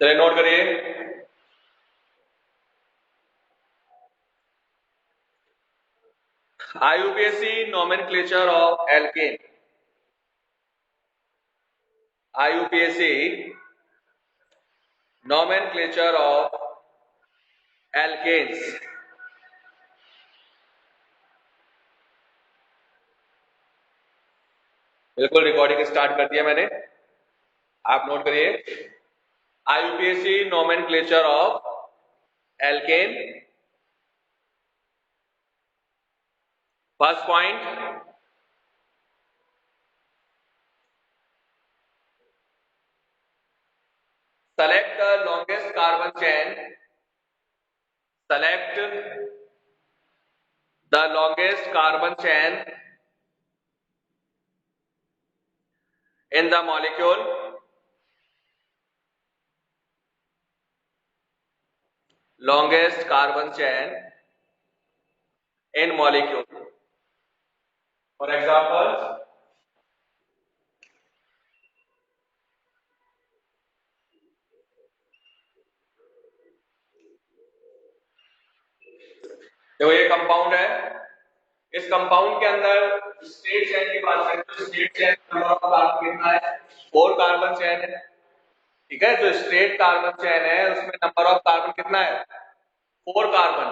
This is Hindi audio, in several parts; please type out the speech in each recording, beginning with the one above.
चलिए नोट करिए। IUPAC nomenclature of alkane. IUPAC nomenclature of alkanes. बिल्कुल रिकॉर्डिंग स्टार्ट कर दिया मैंने, आप नोट करिए। IUPAC nomenclature of alkane. First point, select the longest carbon chain. Select the longest carbon chain in the molecule. Longest carbon chain in molecule. For example, देखो ये कंपाउंड है, इस कंपाउंड के अंदर स्टेट चेन की बात करें तो state chain number of carbon कितना है? 4 कार्बन चेन है। ठीक है, जो स्टेट कार्बन चेन है उसमें नंबर ऑफ कार्बन कितना है? 4 कार्बन।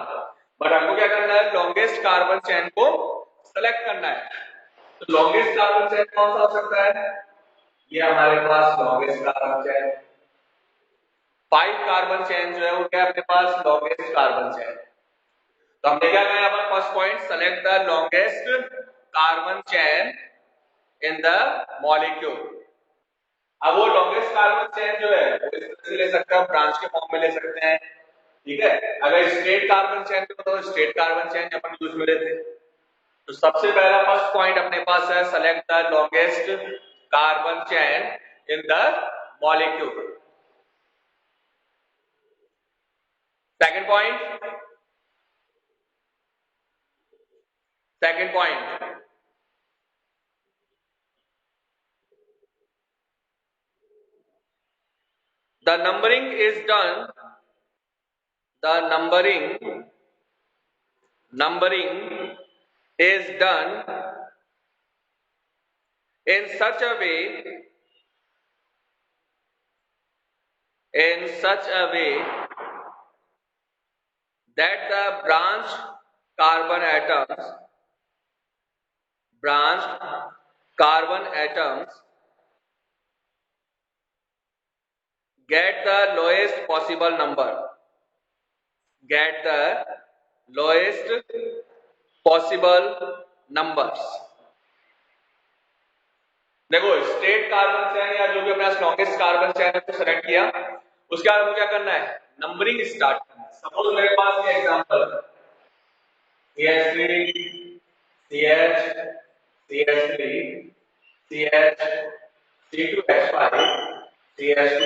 बट हमको क्या करना है? लॉन्गेस्ट कार्बन चेन को सेलेक्ट करना है। तो लॉन्गेस्ट कार्बन चेन कौन सा हो सकता है? ये हमारे पास longest carbon chain 5 carbon chain जो है वो क्या अपने पास लॉन्गेस्ट कार्बन चेन। तो हमने क्या कहा यहाँ पर? First point, select the longest carbon chain in the molecule. अब वो लॉन्गेस्ट कार्बन चेन जो है वो इस तरह से ले सकते हैं, ब्रांच के फॉर्म में ले सकते हैं। ठीक है, अगर स्ट्रेट कार्बन चेन तो स्ट्रेट कार्बन चेन अपन यूज में लेते हैं। तो सबसे पहला फर्स्ट पॉइंट अपने पास है, select the longest carbon chain in the molecule. Second point, the numbering is done, the numbering is done in such a way that the branched carbon atoms get the lowest possible number, numbers. देखो स्टेट कार्बन चेन या जो भी अपना लॉन्गेस्ट कार्बन चेन है तो सेलेक्ट किया, उसके बाद हमको क्या करना है? नंबरिंग स्टार्ट करना है। सपोज मेरे पास ये एग्जांपल है CH3 CH CH3 CH C2H5 CH2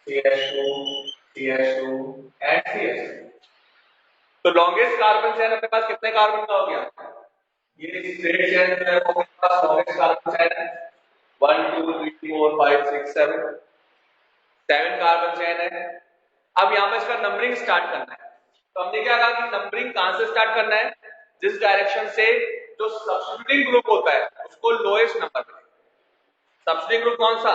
CH2 CH2 and CH3। तो लॉन्गेस्ट कार्बन चेन अपने पास कितने कार्बन का हो गया? ये स्ट्रेट चेन जो है वो अपने पास लॉन्गेस्ट कार्बन चेन है 1 2 3 4 5 6 7 कार्बन चेन है। अब यहाँ पे इसका नंबरिंग स्टार्ट करना है। तो हमने क्या कहा कि नंबरिंग कहां से स्टार्ट करना है? जिस डायरेक्शन से जो सब्स्टिट्यूटिंग ग्रुप होता है उसको लोएस्ट नंबर मिले। सब्स्टिट्यूटिंग ग्रुप कौन सा?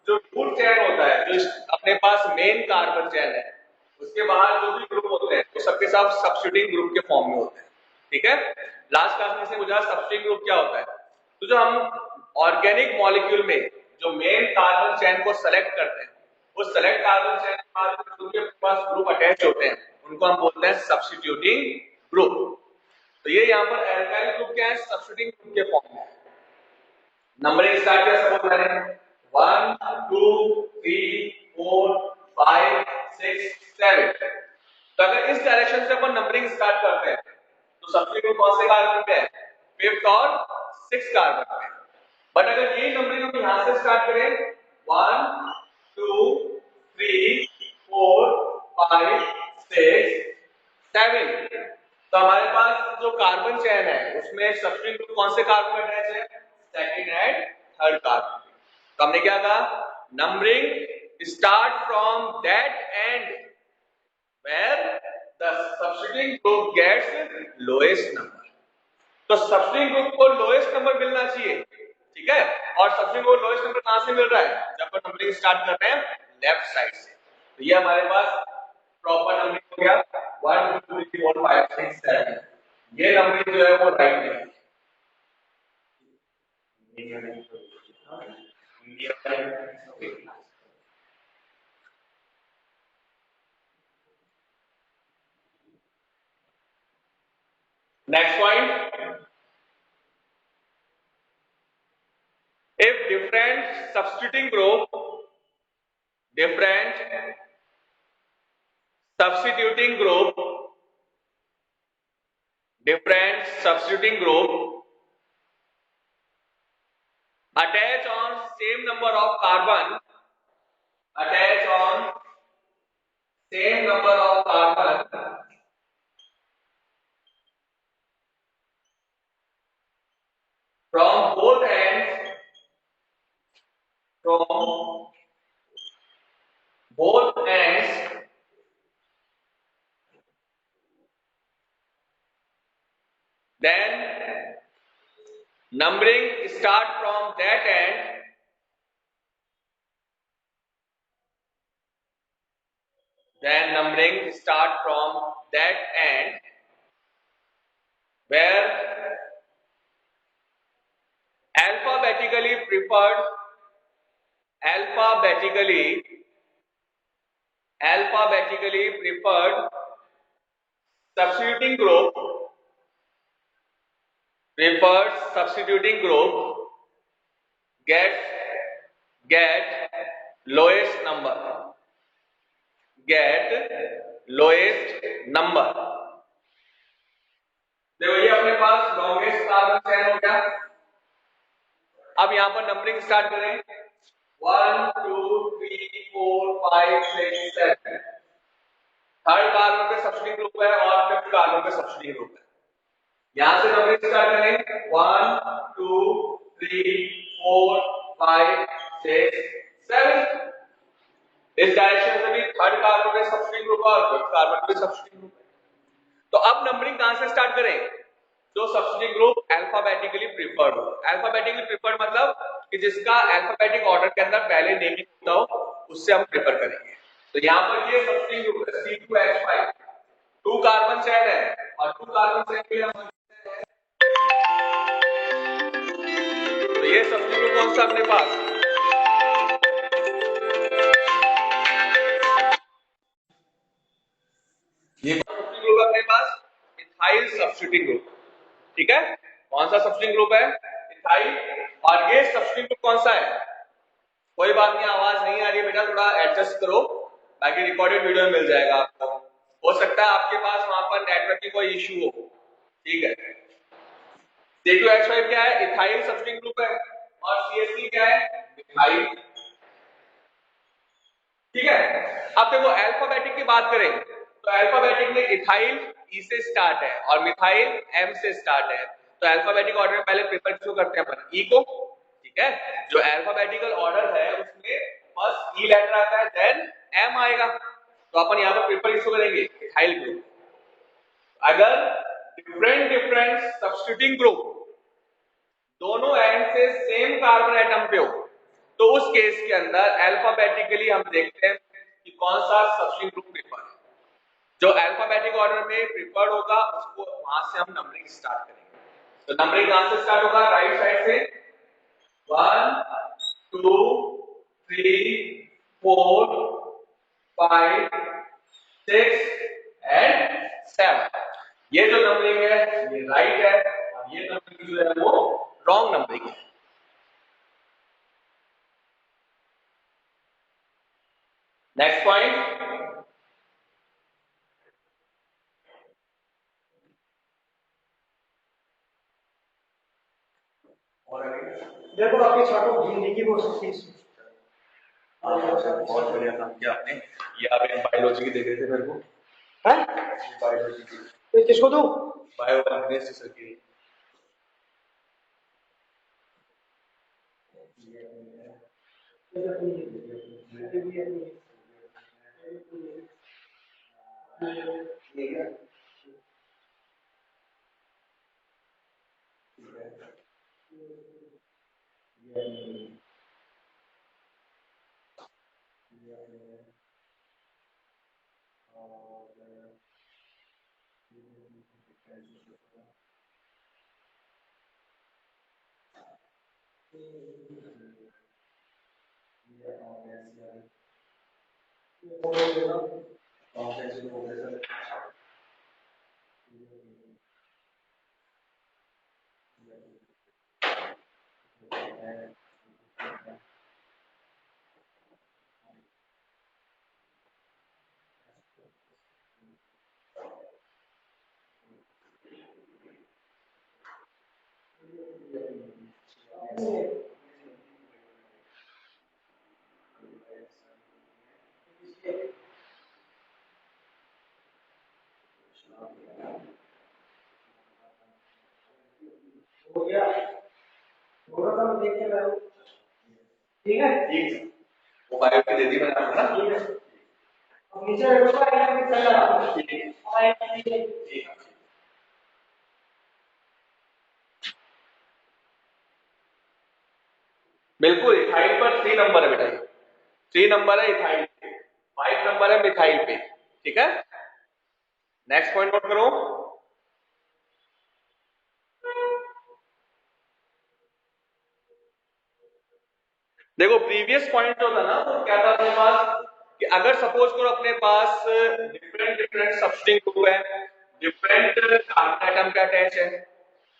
जो रूट चेन होता है, जो अपने पास मेन कार्बन चेन है उसके बाहर जो भी ग्रुप होते हैं वो सबके सब सब्स्टिट्यूटिंग ग्रुप के फॉर्म में होते हैं। ठीक है, लास्ट क्लास में से मुझे सब्स्टिट्यूटिंग ग्रुप क्या होता है। तो जो हम ऑर्गेनिक मॉलिक्यूल में जो मेन कार्बन चेन को सेलेक्ट करते हैं, वो सेलेक्ट कार्बन चेन के बाद जो के पास ग्रुप अटैच होते हैं उनको हम बोलते हैं सब्स्टिट्यूटिंग ग्रुप। तो ये यहाँ पर एल्काइल ग्रुप क्या है? सब्स्टिट्यूटिंग ग्रुप के फॉर्म में। नंबरिंग स्टार्ट किया, सपोज मैंने 1 2 3 4 5 6 7। तो अगर इस डायरेक्शन से अपन नंबरिंग स्टार्ट करते हैं तो सब्स्टिट्यूट कौन से कार्बन पे है? 5th और 6th कार्बन पे। बट अगर ये नंबरिंग हम यहां से स्टार्ट करें 1 2 3 4 5 6 7, तो हमारे पास जो कार्बन चेन है उसमें सब्स्टिट्यूट ग्रुप कौन से कार्बन में अटैच है? Second and third carbon. तो हमने क्या कहा? Numbering start from that end where the substituting group gets lowest number. तो सबस्ट्रिंग ग्रुप को लोएस्ट नंबर मिलना चाहिए, ठीक है। और सबस्ट्रिंग को लोएस्ट नंबर कहां से मिल रहा है, जब हम नंबरिंग स्टार्ट कर रहे हैं लेफ्ट साइड से। तो ये हमारे पास प्रॉपर नंबरिंग हो गया 1 2 3 4 5 6 7। ये नंबरिंग जो है वो राइट है। Next point, if different substituting group different substituting group attach on same number of carbon from both ends then numbering start from that end where alphabetically preferred substituting group get lowest number। देखो ये अपने पास लॉन्गेस्ट कार्बन चेन हो गया। अब यहां पर नंबरिंग स्टार्ट करें 1 2 3 4 5 6 7। थर्ड कार्बन पे सब्स्टिट्यूटिंग ग्रुप है और फिफ्थ कार्बन पे सब्स्टिट्यूटिंग ग्रुप है। यहां से नंबरिंग स्टार्ट करें 1 2 3 4 5 6 7। इस डायरेक्शन से भी थर्ड कार्बन पे सब्स्टिट्यूटिंग ग्रुप और फिफ्थ कार्बन पे सब्स्टिट्यूटिंग ग्रुप है। तो अब नंबरिंग कहां से स्टार्ट करें, जो सब्स्टिट्यूटिंग ग्रुप अल्फाबेटिकली प्रिफर्ड हो। अल्फाबेटिकली प्रिफर्ड मतलब कि जिसका अल्फाबेटिक ऑर्डर के अंदर पहले नेमिंग होता हो, उससे हम प्रेफर करेंगे। तो यहां पर ये सब्स्टिट्यूटिंग ग्रुप है C2H5, 2 कार्बन चेन है और 2 कार्बन चेन के लिए हम तो ये सब्स्टिट्यूटिंग ग्रुप कौन सा अपने पास, ये सब्स्टिट्यूटिंग ग्रुप अपने पास इथाइल सब्स्टिट्यूटिंग ग्रुप, ठीक है। कौन सा सब्स्टिट्यूटिंग ग्रुप है, इथाइल। और ये सब्स्टिट्यूटिंग ग्रुप कौन सा है, कोई बात नहीं, आवाज नहीं आ रही है बेटा, थोड़ा एडजस्ट करो, बाकी रिकॉर्डेड वीडियो मिल जाएगा आपको। हो सकता है आपके पास वहां पर नेटवर्क की कोई इश्यू हो, ठीक है। C2H5 क्या है, इथाइल सब्स्टिट्यूटिंग ग्रुप है और CH3 क्या है, मिथाइल, ठीक है। अब देखो अल्फाबेटिक की बात करें तो अल्फाबेटिक में इथाइल ई से स्टार्ट है और मिथाइल एम से स्टार्ट है। तो अल्फाबेटिक ऑर्डर में पहले प्रेफर किसको करते हैं अपन, ई को, ठीक है। जो अल्फाबेटिकल ऑर्डर है उसमें फर्स्ट ई लेटर आता है देन एम आएगा, तो अपन यहां पर प्रेफर किसको करेंगे, इथाइल ग्रुप। अगर डिफरेंट सब्स्टिट्यूटिंग ग्रुप दोनों एंड से सेम कार्बन एटम पे हो, तो उस केस के अंदर अल्फाबेटिकली हम देखते हैं कि कौन सा सब्स्टिट्यूटिंग ग्रुप प्रेफर है। जो अल्फाबेटिक ऑर्डर में प्रिफर्ड होगा उसको वहां से हम नंबरिंग स्टार्ट करेंगे। तो नंबरिंग कहां से स्टार्ट होगा, राइट साइड से 1 2 3 4 5 6 एंड 7। ये जो नंबरिंग है ये राइट है और ये नंबरिंग जो है वो रॉन्ग नंबरिंग है। नेक्स्ट पॉइंट, देखो आपके छात्रों जिंदगी हो सकती है। बहुत बढ़िया काम किया आपने। ये आप बायोलॉजी की देख रहे थे मेरे को, हैं बायोलॉजी की, तो किसको दूं, बायो सर की। हो गया, दोनों का मैं देख के मैं ठीक है, ठीक, वो बायो की दे दी मैंने आपको ना। ठीक है, अब नीचे उसका एक कर रहा हूं, ठीक है, ठीक है, ठीक है। बिल्कुल, इथाइल पर 3 नंबर है बेटा, 3 नंबर है इथाइल पे, 5 नंबर है मिथाइल पे। ठीक है, नेक्स्ट पॉइंट नोट करो। देखो प्रीवियस पॉइंट जो था ना वो क्या था अपने पास, कि अगर सपोज करो अपने पास डिफरेंट डिफरेंट सब्स्टिट्यूएंट ग्रुप है, डिफरेंट कार्बन एटम का अटैच है,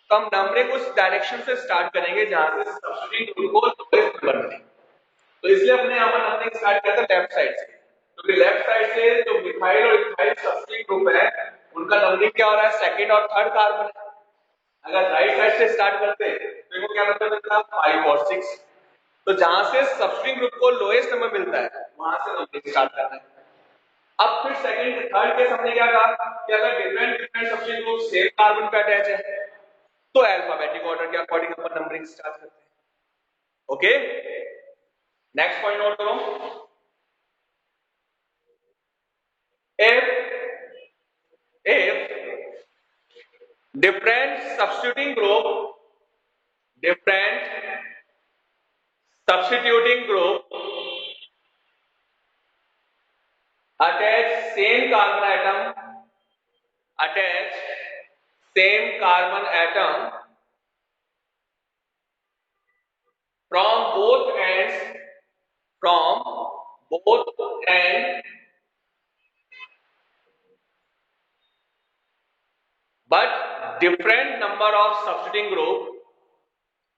तो हम नंबरिंग उस डायरेक्शन से स्टार्ट करेंगे जहां से सब्स्टिट्यूएंट ग्रुप को लोएस्ट नंबर मिले। तो इसलिए हमने यहाँ पर नंबरिंग स्टार्ट किया था लेफ्ट साइड से, क्योंकि लेफ्ट साइड से जो मिथाइल और इथाइल सब्स्टिट्यूएंट ग्रुप है उनका नंबरिंग क्या हो रहा है, सेकंड और थर्ड कार्बन है। अगर राइट साइड से स्टार्ट करते तो इनको क्या मतलब मिलता है, 5 और 6। तो जहां से सब्स्ट्रिंग ग्रुप को लोएस्ट नंबर मिलता है वहां से नंबरिंग स्टार्ट करना है। अब फिर सेकंड थर्ड केस हमने क्या कहा कि अगर different different substring group same carbon पे अटैच है तो अल्फाबेटिक ऑर्डर के अकॉर्डिंग अपन नंबरिंग स्टार्ट करते हैं। ओके, नेक्स्ट पॉइंट नोट करो। if different different substituting group attach same carbon atom attach same carbon atom from both ends from both ends but different number of substituting group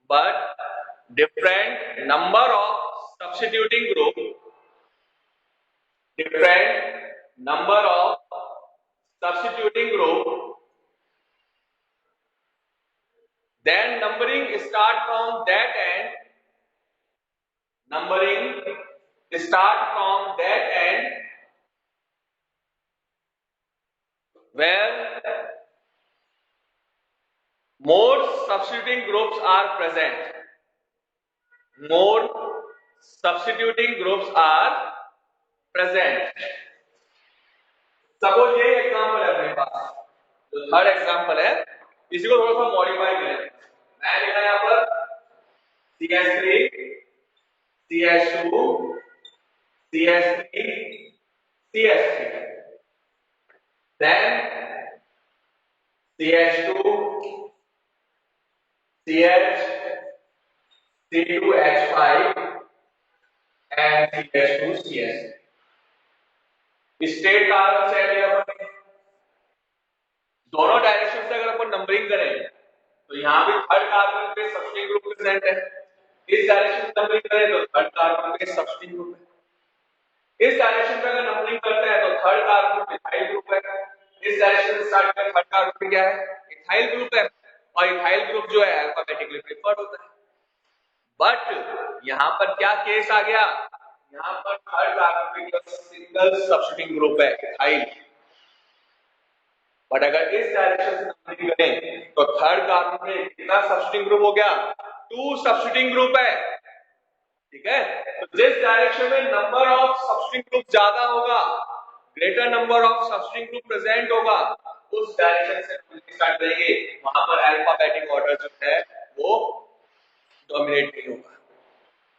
but different number of substituting group different number of substituting group, then numbering start from that end, numbering start from that end where more substituting groups are present, more substituting groups are present. Suppose ये एग्जांपल है अपने पास, जो थर्ड एग्जांपल है इसी को थोड़ा सा मॉडिफाई करें। मैं लिखा यहां पर CH3 CH2 CH3 CH3, then CH2 CH C2H5 and CH2CH। State carbon से लिया अपन, दोनों डायरेक्शन से अगर अपन नंबरिंग करें तो यहाँ भी थर्ड कार्बन पे सब्स्टिट्यूएंट ग्रुप प्रेजेंट है, इस डायरेक्शन से नंबरिंग करें तो थर्ड कार्बन पे सब्स्टिट्यूएंट ग्रुप है, इस डायरेक्शन पे अगर नंबरिंग करते हैं तो थर्ड कार्बन पे इथाइल ग्रुप है, इस डायरेक्शन से स्टार्ट करें थर्ड कार्बन पे क्या है, इथाइल ग्रुप है, और इथाइल ग्रुप जो है अल्फाबेटिकली प्रिफर्ड होता है। बट यहां पर क्या केस आ गया, यहां पर थर्ड कार्बन पे सिंगल सब्स्टिट्यूटिंग ग्रुप है इथाइल, बट अगर इस डायरेक्शन से नंबरिंग करें तो थर्ड कार्बन पे कितना सब्स्टिट्यूटिंग ग्रुप हो गया, 2 सब्स्टिट्यूटिंग ग्रुप है। ठीक है। तो जिस डायरेक्शन में नंबर ऑफ सबस्ट्रिंग ग्रुप ज्यादा होगा, greater number of substring group present होगा, उस डायरेक्शन से हम स्टार्ट करेंगे, वहां पर अल्फाबेटिक ऑर्डर जो है वो डोमिनेट नहीं होगा।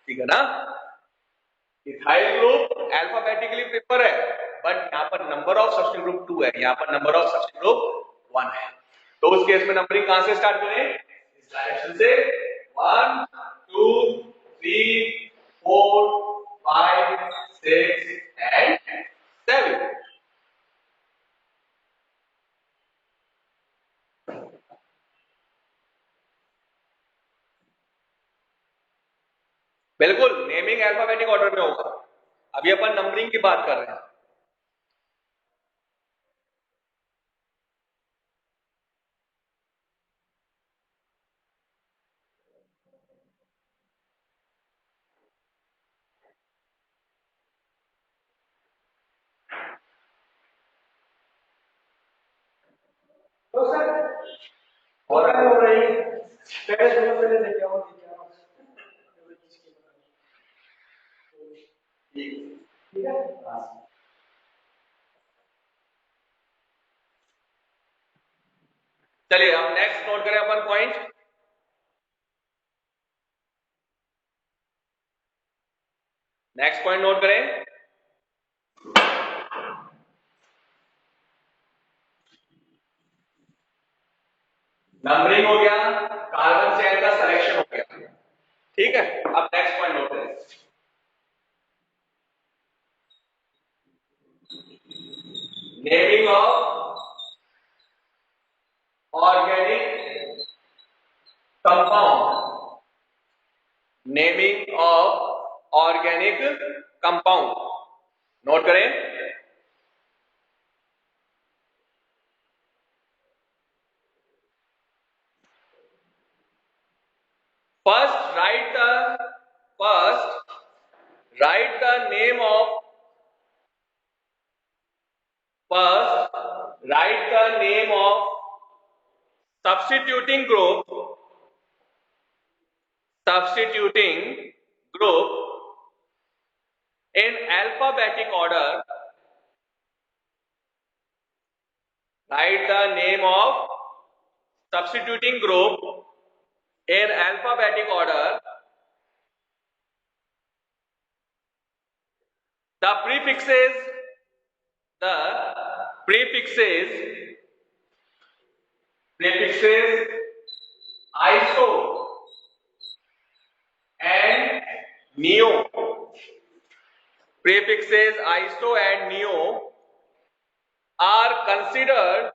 ठीक है ना। इथाइल ग्रुप अल्फाबेटिकली प्रिफर है, बट यहाँ पर नंबर ऑफ सबस्ट्रिंग ग्रुप 2 है, यहाँ पर नंबर ऑफ सबस्ट्रिंग ग्रुप 1 है। तो उस केस में नंबरिंग कहां से स्टार्ट करें? इस डायरेक्शन से 1 2 3 4 5 6 एंड 7। बिल्कुल नेमिंग अल्फाबेटिक ऑर्डर में होगा। अभी अपन नंबरिंग की बात कर रहे हैं। तो सर और क्या हो रही है? पहले सुनो, पहले देख आओ, देख आओ। ठीक है। चलिए अब नेक्स्ट नोट करें अपन पॉइंट। नेक्स्ट पॉइंट नोट करें। नंबरिंग हो गया, कार्बन चेन का सिलेक्शन हो गया। ठीक है। अब नेक्स्ट पॉइंट नोट करें। Naming of organic compound. Naming of organic compound note करें। First write the name of first write the name of substituting group in alphabetic order. Write the name of substituting group in alphabetic order. The prefixes iso and neo. Prefixes iso and neo are considered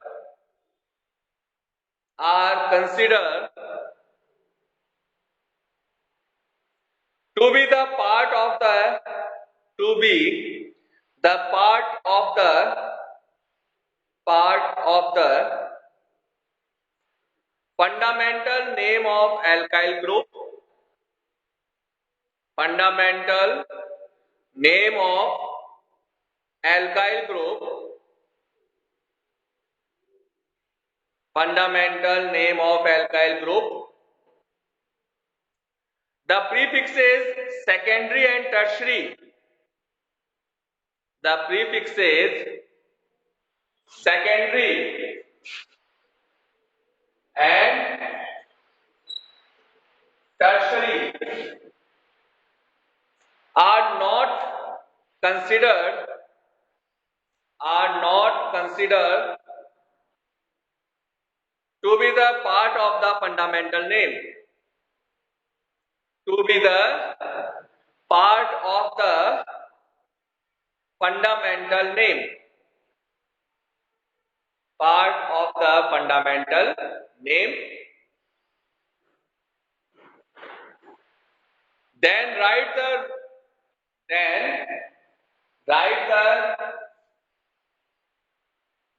to be the part of the fundamental name of alkyl group. Fundamental name of alkyl group. Fundamental name of alkyl group. The prefixes secondary and tertiary. The prefixes secondary and tertiary are not considered to be the part of the fundamental name. To be the part of the fundamental name. Part of the fundamental name. Then write the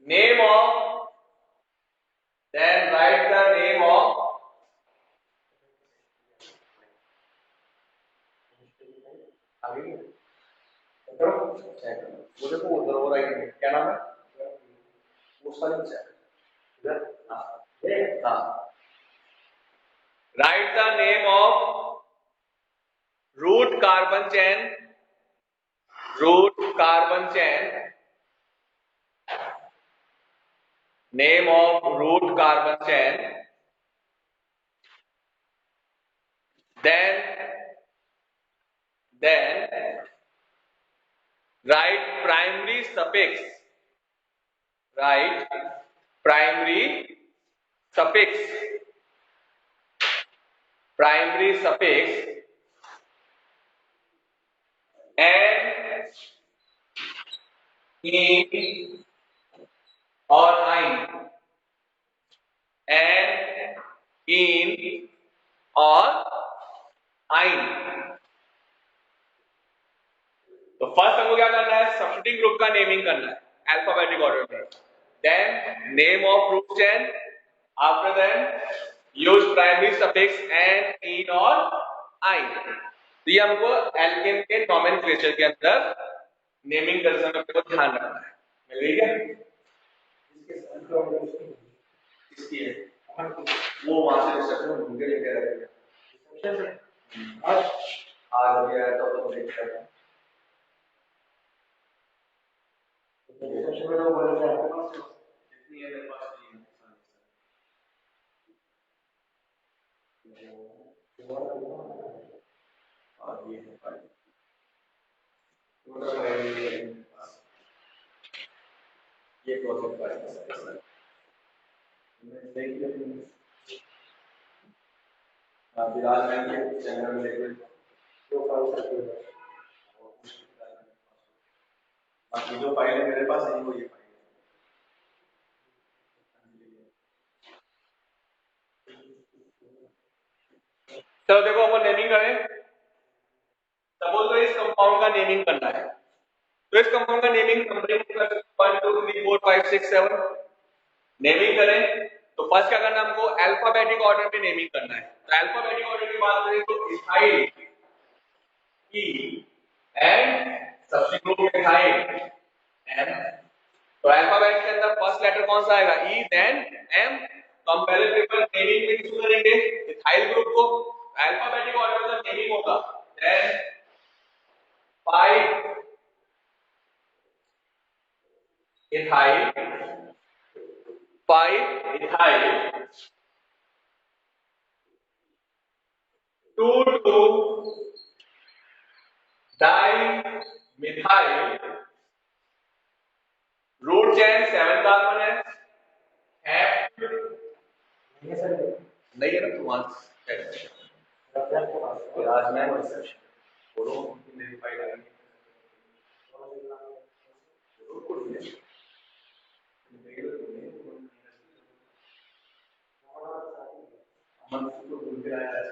name of मुझे को उधर हो रहा है, क्या नाम है उसका नहीं इधर। हाँ, write the name of root carbon chain, root carbon chain, name of root carbon chain, then write primary suffix, write primary suffix, primary suffix and in or in, and in or in। तो फर्स्ट हमको क्या करना है, सब्स्टिट्यूटिंग ग्रुप का नेमिंग करना है अल्फाबेटिक ऑर्डर में, then name of group chain, after then use primary suffix and ene और आइन। तो ये हमको एल्केन के नोमेनक्लेचर के अंदर नेमिंग करते समय को ध्यान रखना है। मिल गई क्या? इसकी है वो वहां से डिस्कशन ढूंढ के लेके आएगा आज भी आया तो देख रहा है जितनी है मेरे पास और ये है ये प्रोसेस विराज मैम के चैनल में देखिए बाकी जो फाइल है मेरे पास है वो ये फाइल है। चलो देखो अपन नेमिंग करें। सपोज तो इस कंपाउंड का नेमिंग करना है, तो इस कंपाउंड का नेमिंग नंबरिंग कर 1 2 3 4 5 6 7 नेमिंग करें। तो फर्स्ट क्या करना है, हमको अल्फाबेटिक ऑर्डर में नेमिंग करना है। तो अल्फाबेटिक ऑर्डर की बात करें तो ethyl E and substitute group ethyl M. तो अल्फाबेट के अंदर फर्स्ट लेटर कौन सा आएगा, ई देन एम। तो हम पहले पेपर नेमिंग में किसको करेंगे, इथाइल ग्रुप को। अल्फाबेटिक ऑर्डर में नेमिंग होगा then 5 ethyl 5 ethyl 2 2 di methyl, root chain 7 carbon है, नहीं है ना तो वहां आज मैं बोलो मेरी फाइल आ गई मन को भूल के आया है।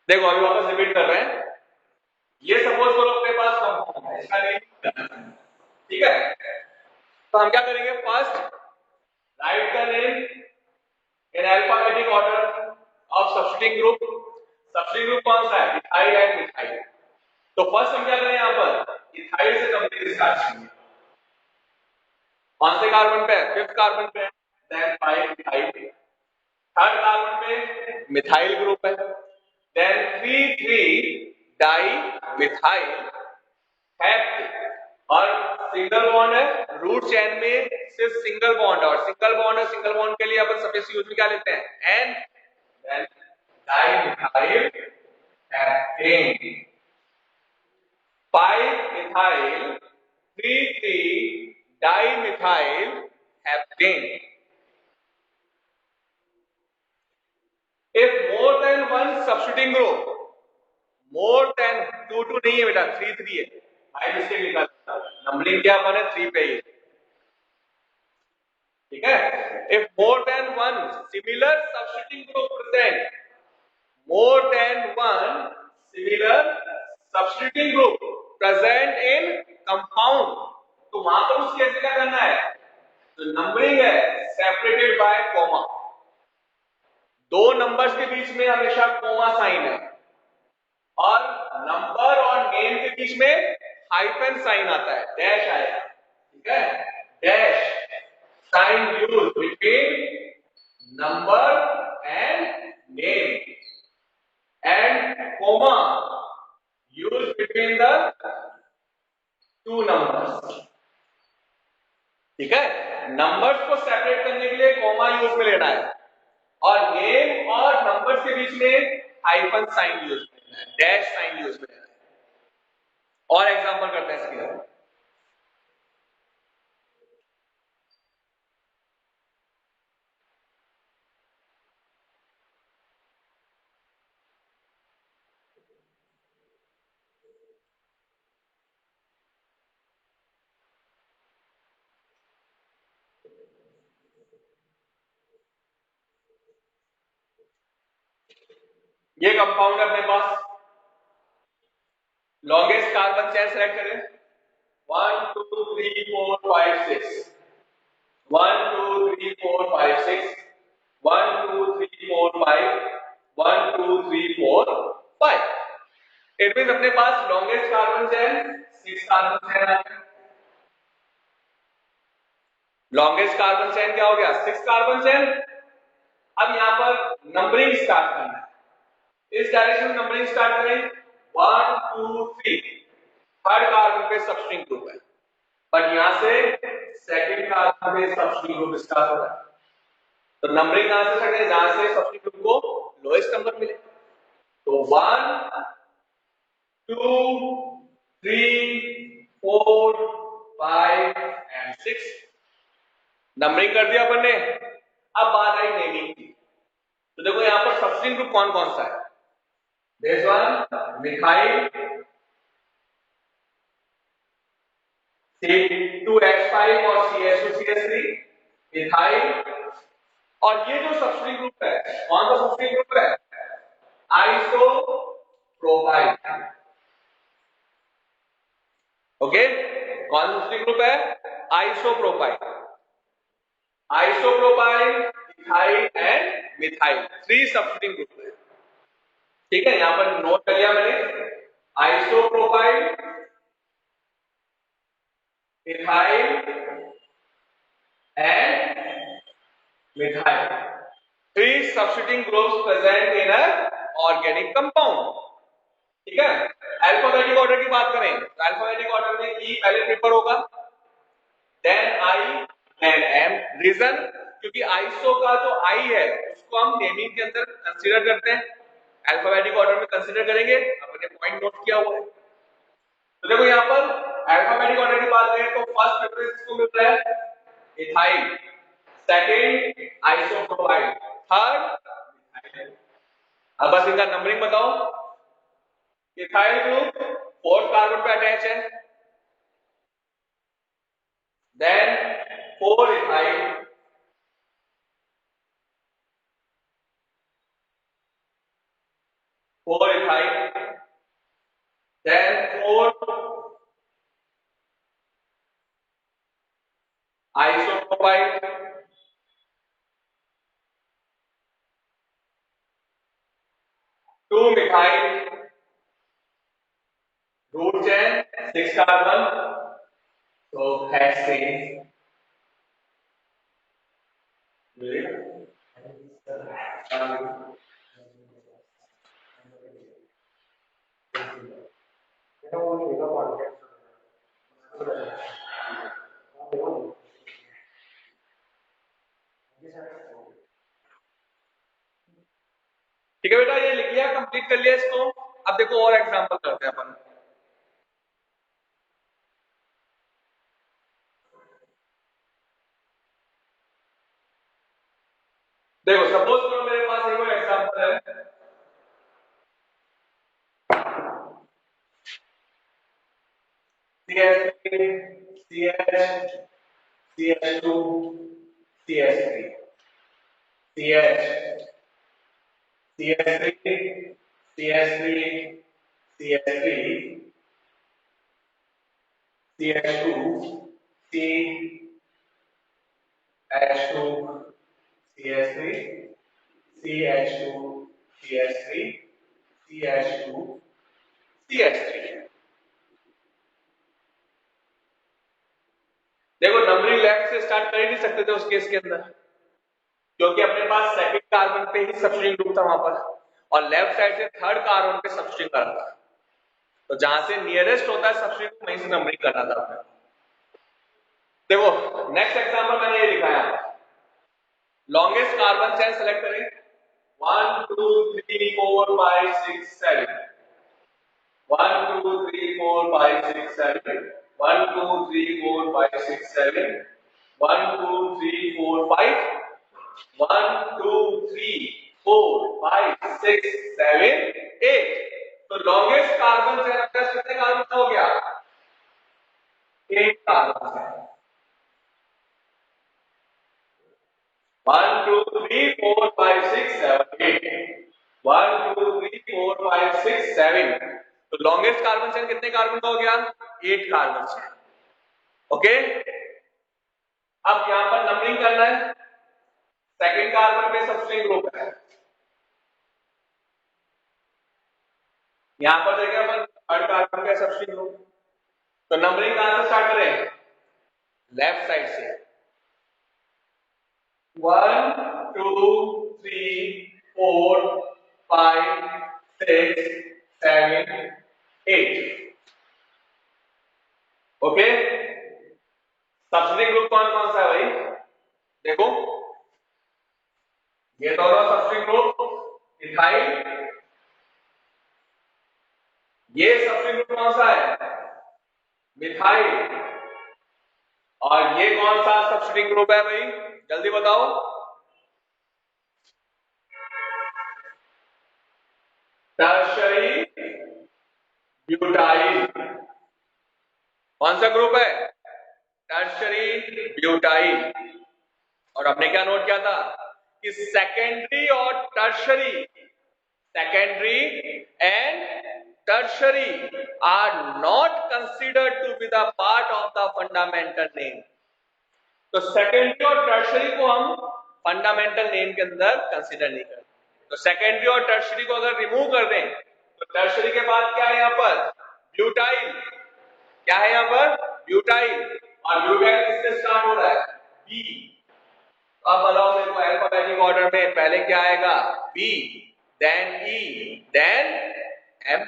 देखो अभी वापस रिपीट कर रहे हैं। ये सपोज करो अपने पास कंपाउंड है, इसका नेम ठीक है। तो हम क्या करेंगे, first right the name in alphabetic order of substituting group. Substituting group कौन सा है, इथाइल एंड मिथाइल। तो फर्स्ट हम क्या करें, यहां पर इथाइल से कंप्लीट स्टार्ट करेंगे। कौन से कार्बन पे, फिफ्थ कार्बन पे, देन 5 इथाइल। थर्ड कार्बन पे मिथाइल ग्रुप है, देन 3 3 डाई मिथाइल हेप्ट। और सिंगल बॉन्ड है, रूट चेन में सिर्फ सिंगल बॉन्ड, और सिंगल बॉन्ड है, सिंगल बॉन्ड के लिए अपन सफिक्स यूज में क्या लेते हैं, ane, then di methyl heptane. 5 ethyl 3 3 di methyl heptane. If more than one substituting group, more than 2 2 नहीं है बेटा, 3 3 है, भाई मिस्टेक लिखा था, नंबरिंग क्या बने 3 पे ही, ठीक है। If more than one similar substituting group present, more than one similar substituting group present in compound, तो वहां पर उस केस में क्या करना है, तो नंबरिंग है सेपरेटेड बाय कॉमा। दो नंबर्स के बीच में हमेशा कॉमा साइन है, और नंबर और नेम के बीच में हाइफन साइन आता है, डैश आएगा, ठीक है, dash. sign used between number and name, and comma used between the two numbers. ठीक है, नंबर्स को सेपरेट करने के लिए कॉमा यूज में लेना है, और नेम और नंबर्स के बीच में हाइफन साइन यूज में लेना है, डैश साइन यूज में लेना है। और एग्जांपल करते हैं इसकी। ये कंपाउंड है अपने पास, लॉन्गेस्ट कार्बन चेन सेलेक्ट करें, 1 2 3 4 5 6, 1 2 3 4 5 6, 1 2 3 4 5, 1 2 3 4 5। इट मींस अपने पास longest carbon chain 6 carbon chain आ गया। लॉन्गेस्ट कार्बन चेन क्या हो गया, 6 कार्बन चेन। अब यहां पर नंबरिंग स्टार्ट करना है, इस डायरेक्शन में नंबरिंग स्टार्ट करें, 1 2 3। थर्ड कार्बन पे सबस्ट्रिंग ग्रुप है, बट यहां से सेकंड कार्बन पे सबस्ट्रिंग ग्रुप स्टार्ट हो रहा है, तो नंबरिंग कहां से स्टार्ट करें, जहां से सबस्ट्रिंग ग्रुप को लोएस्ट नंबर मिले। तो 1 2 3 4 5 एंड 6 नंबरिंग कर दिया अपन ने। अब बात आई नेमिंग की, तो देखो यहां पर सबस्ट्रिंग ग्रुप कौन कौन सा है, दिस वन मिथाइल C2H5 और CH2CH3 मिथाइल, और ये जो सबस्ट्रिंग ग्रुप है कौन सा सबस्ट्रिंग ग्रुप है, आइसोप्रोपाइल। ओके, कौन सा सबस्ट्रिंग ग्रुप है, isopropyl. Isopropyl, methyl and methyl, 3 substring group है। ठीक है, यहां पर नोट कर लिया मैंने, isopropyl, methyl and methyl, 3 substituting groups present in an organic compound। ठीक है, अल्फाबेटिक ऑर्डर की बात करें तो अल्फाबेटिक ऑर्डर में ई पहले प्रिफर होगा, then I, then M. Reason, क्योंकि आइसो का जो आई है उसको हम नेमिंग के अंदर कंसीडर करते हैं, अल्फाबेटिक ऑर्डर में कंसीडर करेंगे, अपने पॉइंट नोट किया हुआ है। तो देखो यहां पर अल्फाबेटिक ऑर्डर की बात करें तो फर्स्ट प्रेफरेंस किसको मिलता है, ethyl, second isopropyl, third methyl. अब बस इनका नंबरिंग बताओ, इथाइल ग्रुप 4th कार्बन पे अटैच है, then 4 ethyl, 4 ethyl, then 4 isopropyl, 2 methyl, root chain 6 carbon, तो हेक्सेन। ठीक है बेटा, ये लिख लिया, कंप्लीट कर लिया इसको। अब देखो और एग्जांपल करते हैं अपन। देखो सपोज करो मेरे पास एक और एग्जांपल है, CH3 CH CH2 CH3 CH CH3 CH3 CH3 CH2 CH2 CH3 CH2 CH3 CH2 CH3। देखो नंबरिंग लेफ्ट से स्टार्ट कर ही नहीं सकते थे उस केस के अंदर, क्योंकि अपने पास सेकंड कार्बन पे ही सबस्ट्रिंग ग्रुप था वहां पर, और लेफ्ट साइड से थर्ड कार्बन पे सबस्ट्रिंग करा था। तो जहां से नियरेस्ट होता है सबस्ट्रिंग वहीं से नंबरिंग करना था अपने। देखो नेक्स्ट एग्जांपल मैंने ये लिखा है, लॉन्गेस्ट कार्बन चेन सेलेक्ट करें, 1 2 3 4 5 6 7, 1 2 3 4 5 6 7, 1 2 3 4 5 6 7, 1 2 3 4 5, 1 2 3 4 5 6 7 8। तो लॉन्गेस्ट कार्बन चेन आपका कितने कार्बन का हो गया? 8 कार्बन है। 1 2 3 4 5 6 7 8, 1 2 3 4 5 6 7। तो लॉन्गेस्ट कार्बन चेन कितने कार्बन का हो गया? 8 कार्बन चेन। ओके, अब यहां पर नंबरिंग करना है। सेकंड कार्बन पे सबस्ट्रिंग ग्रुप है, यहां पर देखें अपन थर्ड कार्बन पे सबस्ट्रिंग ग्रुप। तो नंबरिंग कहां से स्टार्ट करें? लेफ्ट साइड से। 1 2 3 4 5 6 7 8। ओके, सबस्ट्रिंग ग्रुप कौन कौन सा है भाई? देखो ये दोनों सबस्ट्रिंग ग्रुप इथाइल, ये सबस्ट्रिंग ग्रुप कौन सा है? मिथाइल। और ये कौन सा सबस्ट्रिंग ग्रुप है भाई? जल्दी बताओ। Tertiary butyl. कौन सा ग्रुप है? Tertiary butyl. और हमने क्या नोट किया था कि सेकेंडरी और tertiary, secondary and tertiary are not considered to be the part of the fundamental name। तो सेकेंडरी और टर्शरी को हम फंडामेंटल नेम के अंदर कंसीडर नहीं करते। तो सेकेंडरी और टर्शरी को अगर रिमूव कर दें तो टर्शरी के बाद क्या है यहां पर? ब्यूटाइल। क्या है यहां पर? ब्यूटाइल। और ब्यूटाइल किससे स्टार्ट हो रहा है? बी। अब बताओ मेरे को अल्फाबेटिक ऑर्डर में पहले क्या आएगा? B, then E, then M.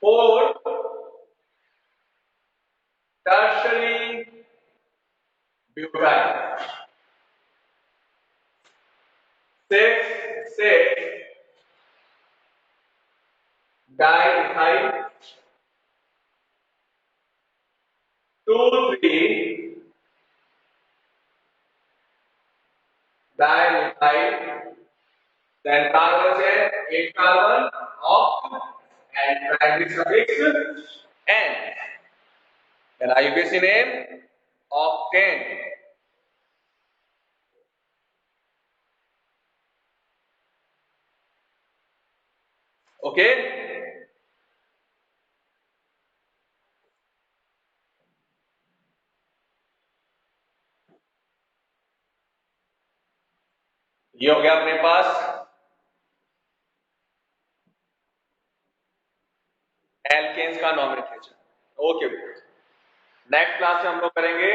Fourth tertiary butyl. Six diethyl. 2 3 dimethyl. then carbon chain 8 carbon oct and primary suffix n, then IUPAC name octane। Okay, ये हो गया अपने पास एल्केन्स का नॉमेनक्लेचर। ओके, नेक्स्ट क्लास में हम लोग करेंगे